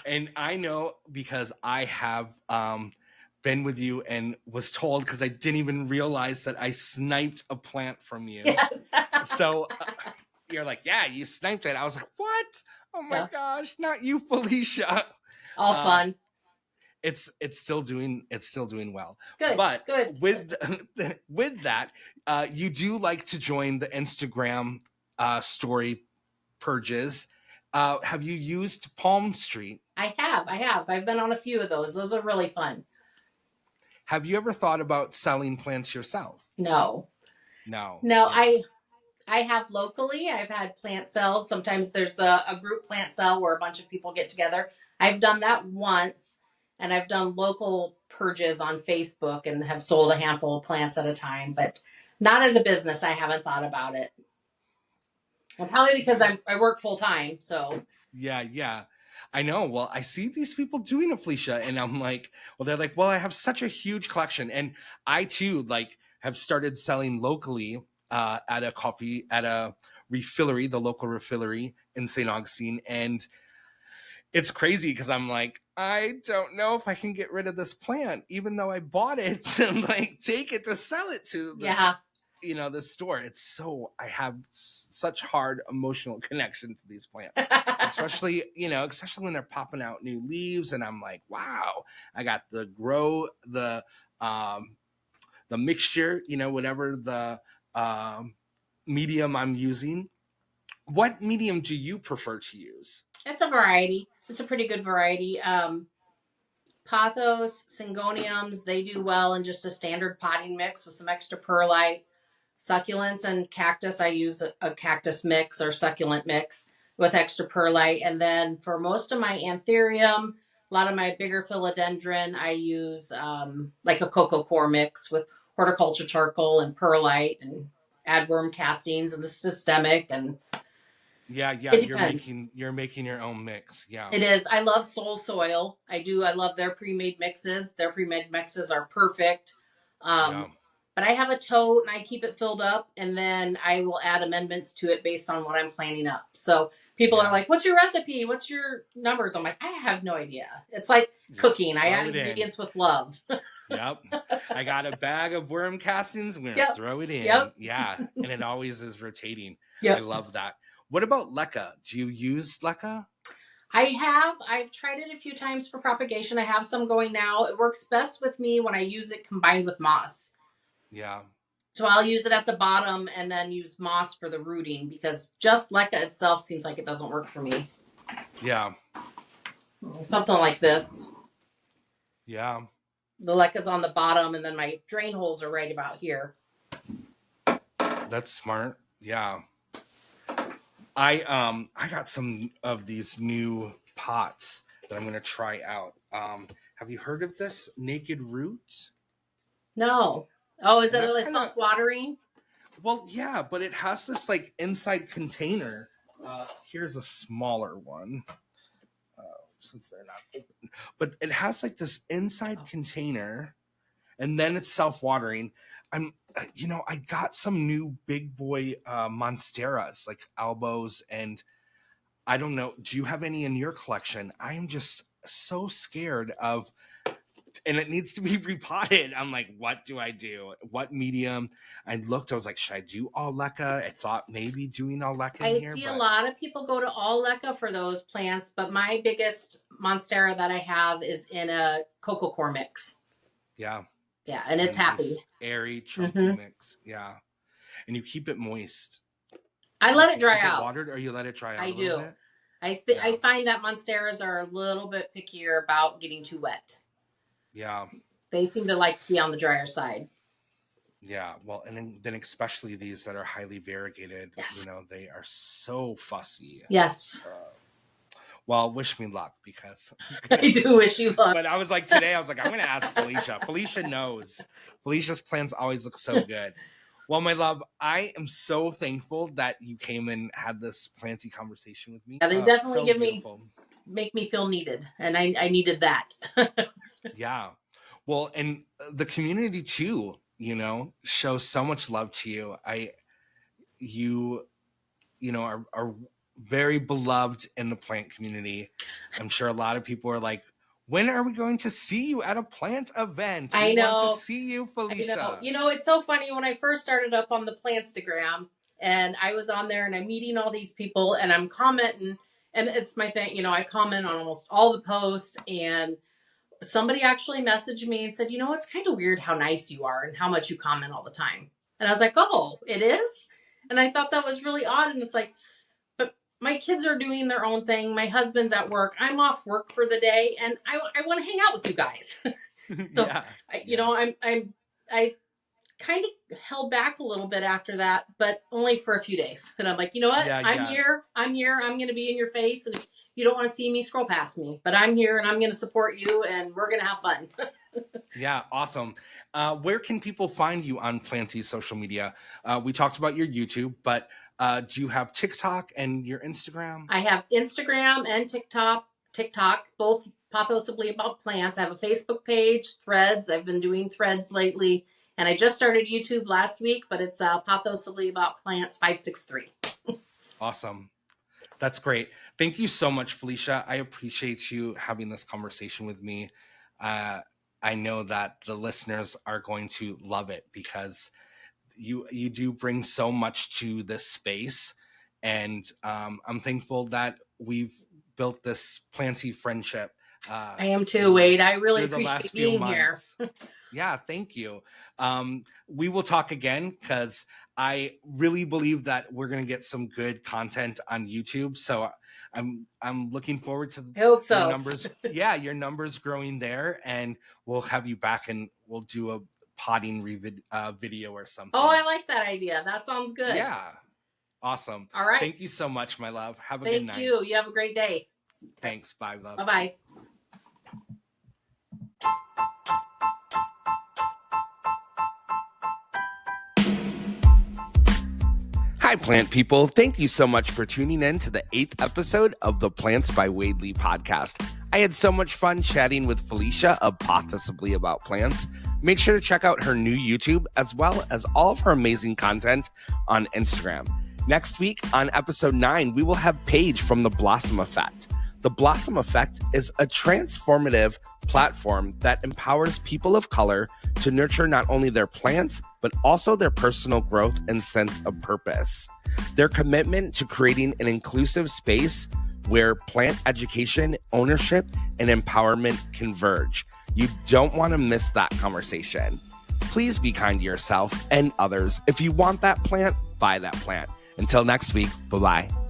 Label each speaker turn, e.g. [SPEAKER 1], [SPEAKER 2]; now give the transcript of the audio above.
[SPEAKER 1] And I know because I have been with you and was told, because I didn't even realize that I sniped a plant from you.
[SPEAKER 2] Yes.
[SPEAKER 1] So you're like, yeah, you sniped it. I was like, what? Oh my
[SPEAKER 2] Yeah.
[SPEAKER 1] gosh, not you, Felicia.
[SPEAKER 2] All
[SPEAKER 1] Uh,
[SPEAKER 2] fun.
[SPEAKER 1] it's still doing well.
[SPEAKER 2] Good.
[SPEAKER 1] But
[SPEAKER 2] Good.
[SPEAKER 1] with with that, you do like to join the Instagram story purges. Have you used Palm Street?
[SPEAKER 2] I have. I have. I've been on a few of those. Those are really fun.
[SPEAKER 1] Have you ever thought about selling plants yourself?
[SPEAKER 2] No.
[SPEAKER 1] No.
[SPEAKER 2] No,
[SPEAKER 1] Yeah.
[SPEAKER 2] I have locally. I've had plant sales. Sometimes there's a group plant sale where a bunch of people get together. I've done that once, and I've done local purges on Facebook and have sold a handful of plants at a time, but not as a business. I haven't thought about it. And probably because I work full time. So
[SPEAKER 1] Yeah, yeah. I know. Well, I see these people doing it, Felicia, and I'm like, well, they're like, well, I have such a huge collection. And I too, like, have started selling locally at a refillery, the local refillery in St. Augustine. And it's crazy because I'm like, I don't know if I can get rid of this plant, even though I bought it and like take it to sell it to this,
[SPEAKER 2] yeah.
[SPEAKER 1] this store. It's so I have such hard emotional connection to these plants, especially when they're popping out new leaves, and I'm like, wow, I got um the mixture, whatever the medium I'm using. What medium do you prefer to use?
[SPEAKER 2] It's a variety. It's a pretty good variety. Pothos, syngoniums, they do well in just a standard potting mix with some extra perlite. Succulents and cactus, I use a cactus mix or succulent mix with extra perlite. And then for most of my anthurium, a lot of my bigger philodendron, I use like a cocoa core mix with horticulture charcoal and perlite and add worm castings and the systemic. And
[SPEAKER 1] Yeah, yeah,
[SPEAKER 2] it
[SPEAKER 1] you're
[SPEAKER 2] depends.
[SPEAKER 1] making you're making your own mix. Yeah.
[SPEAKER 2] It is. I love Soul Soil. I do. I love their pre-made mixes. Their pre-made mixes are perfect.
[SPEAKER 1] Yeah.
[SPEAKER 2] But I have a tote and I keep it filled up, and then I will add amendments to it based on what I'm planning up. So people are
[SPEAKER 1] Yeah.
[SPEAKER 2] like, "What's your recipe? What's your numbers?" I'm like, "I have no idea." It's like
[SPEAKER 1] Just
[SPEAKER 2] cooking. I
[SPEAKER 1] throw
[SPEAKER 2] add
[SPEAKER 1] it in.
[SPEAKER 2] ingredients with love.
[SPEAKER 1] Yep. I got a bag of worm castings. We're gonna
[SPEAKER 2] Yep.
[SPEAKER 1] throw it in.
[SPEAKER 2] Yep.
[SPEAKER 1] Yeah. And it always is rotating. I
[SPEAKER 2] Yep.
[SPEAKER 1] love that. What about leca? Do you use leca?
[SPEAKER 2] I have. I've tried it a few times for propagation. I have some going now. It works best with me when I use it combined with moss.
[SPEAKER 1] Yeah.
[SPEAKER 2] So I'll use it at the bottom and then use moss for the rooting because just leca itself seems like it doesn't work for me.
[SPEAKER 1] Yeah.
[SPEAKER 2] Something like this.
[SPEAKER 1] Yeah.
[SPEAKER 2] The leca's on the bottom and then my drain holes are right about here.
[SPEAKER 1] That's smart. Yeah. I got some of these new pots that I'm gonna try out. Have you heard of this naked root?
[SPEAKER 2] No. Oh, is
[SPEAKER 1] And
[SPEAKER 2] it
[SPEAKER 1] that's
[SPEAKER 2] really
[SPEAKER 1] kind of
[SPEAKER 2] self-watering?
[SPEAKER 1] Well, yeah, but it has this like inside container. Here's a smaller one, since they're not open. But it has like this inside container, and then it's self-watering. I got some new big boy monsteras, like elbows, and I don't know. Do you have any in your collection? I am just so scared of, and it needs to be repotted. I'm like, what do I do? What medium? I looked, I was like, should I do all leca? I thought maybe doing all leca in
[SPEAKER 2] I
[SPEAKER 1] here,
[SPEAKER 2] see a
[SPEAKER 1] but
[SPEAKER 2] lot of people go to all leca for those plants, but my biggest monstera that I have is in a cocoa core mix.
[SPEAKER 1] yeah,
[SPEAKER 2] Yeah, and
[SPEAKER 1] a
[SPEAKER 2] it's happy.
[SPEAKER 1] nice airy, chunky
[SPEAKER 2] hmm
[SPEAKER 1] mix. Yeah. And you keep it moist.
[SPEAKER 2] I let
[SPEAKER 1] Like
[SPEAKER 2] it
[SPEAKER 1] you
[SPEAKER 2] dry
[SPEAKER 1] keep it
[SPEAKER 2] out.
[SPEAKER 1] watered or you let it dry out
[SPEAKER 2] I
[SPEAKER 1] a little
[SPEAKER 2] do.
[SPEAKER 1] bit?
[SPEAKER 2] I
[SPEAKER 1] Yeah.
[SPEAKER 2] find that monsteras are a little bit pickier about getting too wet.
[SPEAKER 1] Yeah.
[SPEAKER 2] They seem to like to be on the drier side.
[SPEAKER 1] Yeah. Well, and then especially these that are highly variegated,
[SPEAKER 2] Yes.
[SPEAKER 1] they are so fussy.
[SPEAKER 2] Yes.
[SPEAKER 1] Well, wish me luck because
[SPEAKER 2] I do wish you luck.
[SPEAKER 1] but I was like today, I was like, I'm gonna ask Felicia. Felicia knows. Felicia's plans always look so good. Well, my love, I am so thankful that you came and had this planty conversation with me.
[SPEAKER 2] Yeah, they
[SPEAKER 1] Oh,
[SPEAKER 2] definitely
[SPEAKER 1] so beautiful.
[SPEAKER 2] make me feel needed, and I needed that.
[SPEAKER 1] Yeah. Well, and the community too, shows so much love to you. You are very beloved in the plant community. I'm sure a lot of people are like, when are we going to see you at a plant event?
[SPEAKER 2] I
[SPEAKER 1] We want to
[SPEAKER 2] know.
[SPEAKER 1] see you,
[SPEAKER 2] I
[SPEAKER 1] Felicia.
[SPEAKER 2] know. You know, it's so funny when I first started up on the Plantstagram and I was on there and I'm meeting all these people and I'm commenting, and it's my thing, you know, I comment on almost all the posts, and somebody actually messaged me and said, you know, it's kind of weird how nice you are and how much you comment all the time. And I was like, oh, it is? And I thought that was really odd. And it's like, but my kids are doing their own thing. My husband's at work. I'm off work for the day, and I want to hang out with you guys. So,
[SPEAKER 1] Yeah.
[SPEAKER 2] you know, I kind of held back a little bit after that, but only for a few days. And I'm like, you know what?
[SPEAKER 1] Yeah,
[SPEAKER 2] I'm
[SPEAKER 1] yeah.
[SPEAKER 2] here. I'm going to be in your face. And if you don't want to see me, scroll past me. But I'm here and I'm going to support you and we're going to have fun.
[SPEAKER 1] Yeah, awesome. Where can people find you on Planty's social media? We talked about your YouTube, but do you have TikTok and your Instagram?
[SPEAKER 2] I have Instagram and TikTok, both Possibly About Plants. I have a Facebook page, Threads. I've been doing Threads lately. And I just started YouTube last week, but it's Possibly About Plants 563.
[SPEAKER 1] Awesome. That's great. Thank you so much, Felicia. I appreciate you having this conversation with me. I know that the listeners are going to love it because you do bring so much to this space. And I'm thankful that we've built this planty friendship.
[SPEAKER 2] I am too, Wade. I really
[SPEAKER 1] the last
[SPEAKER 2] appreciate
[SPEAKER 1] few
[SPEAKER 2] being
[SPEAKER 1] months.
[SPEAKER 2] here.
[SPEAKER 1] Yeah, thank you. We will talk again because I really believe that we're going to get some good content on YouTube. So I'm looking forward to
[SPEAKER 2] I hope so.
[SPEAKER 1] your numbers. Yeah, your numbers growing there, and we'll have you back and we'll do a potting video or something.
[SPEAKER 2] Oh, I like that idea. That sounds good.
[SPEAKER 1] Yeah, awesome.
[SPEAKER 2] All right.
[SPEAKER 1] Thank you so much, my love. Have a good night.
[SPEAKER 2] Thank you. You have a great day.
[SPEAKER 1] Thanks. Bye, love.
[SPEAKER 2] Bye-bye.
[SPEAKER 1] Hi, plant people. Thank you so much for tuning in to the 8th episode of the Plants by Wade Lee podcast. I had so much fun chatting with Felicia of Possibly About Plants. Make sure to check out her new YouTube as well as all of her amazing content on Instagram. Next week on episode 9, we will have Paige from The Blossom Effect. The Blossom Effect is a transformative platform that empowers people of color to nurture not only their plants, but also their personal growth and sense of purpose. Their commitment to creating an inclusive space where plant education, ownership, and empowerment converge. You don't want to miss that conversation. Please be kind to yourself and others. If you want that plant, buy that plant. Until next week, bye-bye.